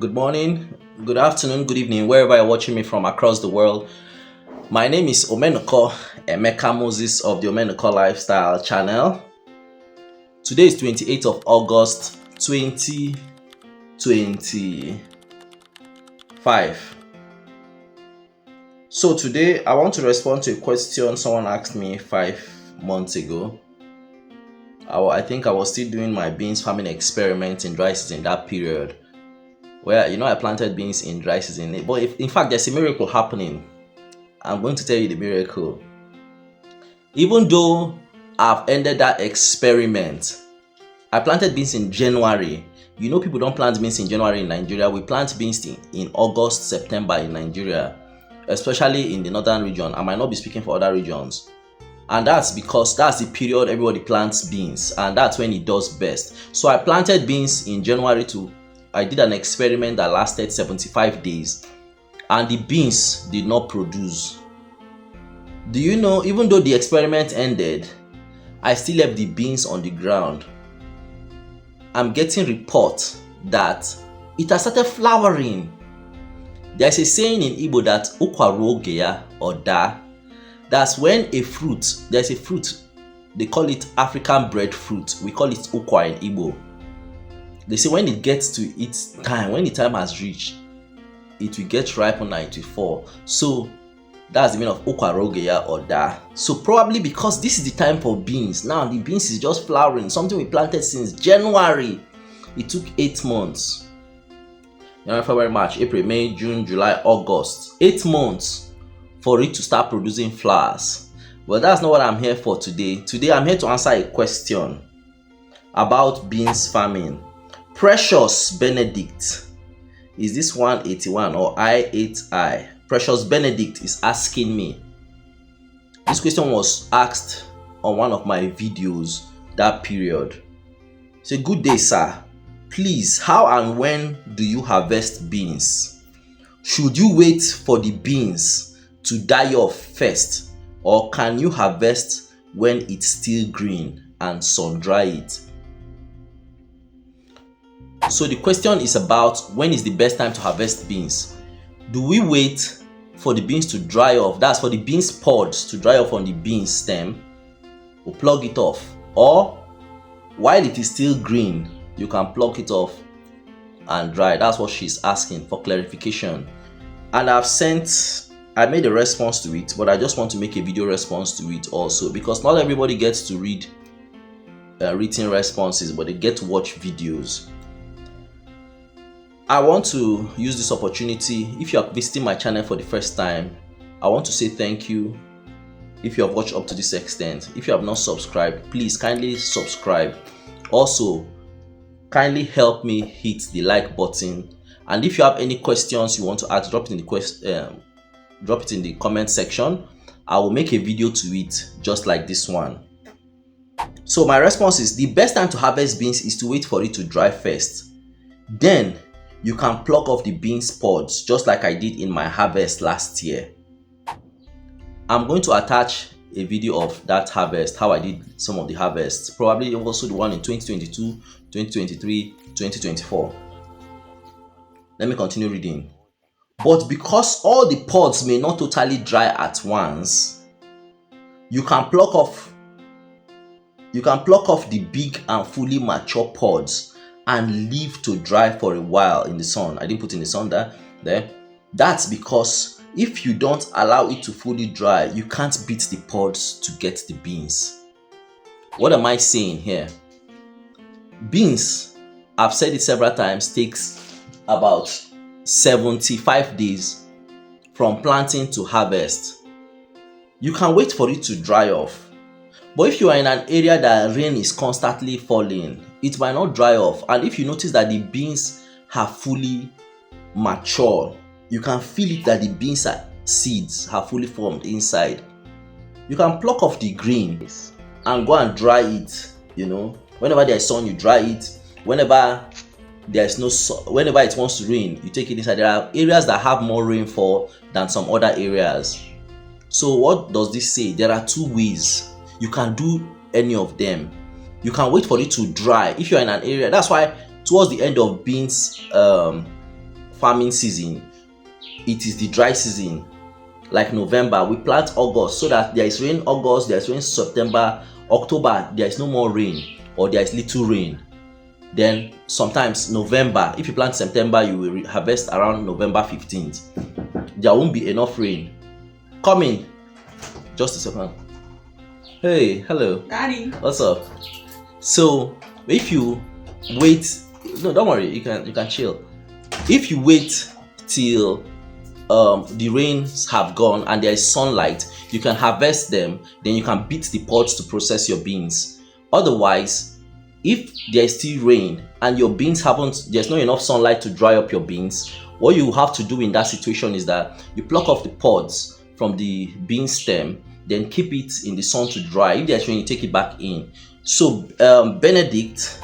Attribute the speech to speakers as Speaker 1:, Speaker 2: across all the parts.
Speaker 1: Good morning, good afternoon, good evening, wherever you're watching me from across the world. My name is Omenuko, Emeka Moses of the Omenuko Lifestyle channel. Today is 28th of August 2025. So today I want to respond to a question someone asked me 5 months ago. I think I was still doing my beans farming experiment in dry season that period, where I planted beans in dry season. But in fact there's a miracle happening. I'm going to tell you the miracle. Even though I've ended that experiment, I planted beans in January. People don't plant beans in January in Nigeria. We plant beans in August, September in Nigeria, especially in the northern region. I might not be speaking for other regions. And that's because that's the period everybody plants beans, and that's when it does best. So I planted beans in January. I did an experiment that lasted 75 days, and the beans did not produce. Do you know, even though the experiment ended, I still left the beans on the ground. I'm getting reports that it has started flowering. There's a saying in Igbo that ukwaruogeya or da. That's when there's a fruit, they call it African breadfruit. We call it ukwa in Igbo. They say when it gets to its time, when the time has reached, it will get ripe and it will fall. So that's the meaning of ukwaruogeya or da. So probably because this is the time for beans. Now the beans is just flowering. Something we planted since January. It took 8 months. January, February, March, April, May, June, July, August. 8 months for it to start producing flowers. Well, that's not what I'm here for today. Today I'm here to answer a question about beans farming. Precious Benedict, is this 181 or I8I? Precious Benedict is asking me. This question was asked on one of my videos that period. Say, good day, sir. Please, how and when do you harvest beans? Should you wait for the beans to die off first, or can you harvest when it's still green and sun dry it? So the question is about when is the best time to harvest beans. Do we wait for the beans to dry off? That's for the beans pods to dry off on the bean stem, or plug it off, or while it is still green you can pluck it off and dry? That's what she's asking for clarification, and I made a response to it, but I just want to make a video response to it also, because not everybody gets to read written responses, but they get to watch videos. I want to use this opportunity. If you are visiting my channel for the first time, I want to say thank you. If you have watched up to this extent, if you have not subscribed, please kindly subscribe. Also, kindly help me hit the like button. And if you have any questions you want to ask, drop it in the comment section. I will make a video to it just like this one. So my response is, the best time to harvest beans is to wait for it to dry first. Then you can pluck off the beans pods, just like I did in my harvest last year. I'm going to attach a video of that harvest, how I did some of the harvests, probably also the one in 2022, 2023, 2024. Let me continue reading. But because all the pods may not totally dry at once, you can pluck off the big and fully mature pods and leave to dry for a while in the sun. I didn't put in the sun there. That's because if you don't allow it to fully dry, you can't beat the pods to get the beans. What am I saying here? Beans, I've said it several times, takes about 75 days from planting to harvest. You can wait for it to dry off. But if you are in an area that rain is constantly falling, it might not dry off. And if you notice that the beans have fully matured, you can feel it that the beans seeds have fully formed inside. You can pluck off the green and go and dry it. Whenever there's sun, you dry it. Whenever there's no sun, whenever it wants to rain, you take it inside. There are areas that have more rainfall than some other areas. So what does this say? There are two ways. You can do any of them. You can wait for it to dry if you're in an area. That's why towards the end of beans farming season, it is the dry season. Like November, we plant August so that there is rain August, there is rain September, October, there is no more rain or there is little rain. Then sometimes November, if you plant September, you will harvest around November 15th. There won't be enough rain. Come in. Just a second. Hey, hello.
Speaker 2: Daddy.
Speaker 1: What's up? So if you wait, no, don't worry, you can chill. If you wait till the rains have gone and there is sunlight, you can harvest them, then you can beat the pods to process your beans. Otherwise, if there is still rain and your beans there's not enough sunlight to dry up your beans, what you have to do in that situation is that you pluck off the pods from the bean stem, then keep it in the sun to dry. If there's rain, you take it back in. So Benedict,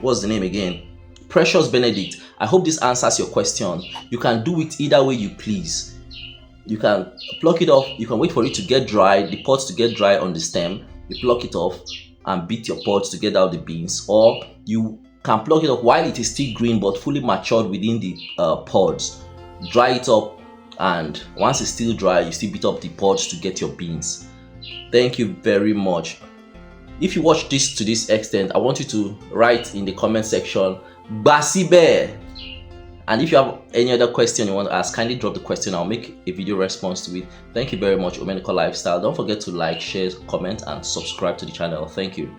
Speaker 1: what's the name again? Precious Benedict, I hope this answers your question. You can do it either way you please. You can pluck it off, you can wait for it to get dry, the pods to get dry on the stem, you pluck it off and beat your pods to get out the beans, or you can pluck it off while it is still green but fully matured within the pods, dry it up, and once it's still dry, you still beat up the pods to get your beans. Thank you very much. If you watch this to this extent, I want you to write in the comment section Basibe. And if you have any other question you want to ask, kindly drop the question. I'll make a video response to it. Thank you very much, Omenuko Lifestyle. Don't forget to like, share, comment, and subscribe to the channel. Thank you.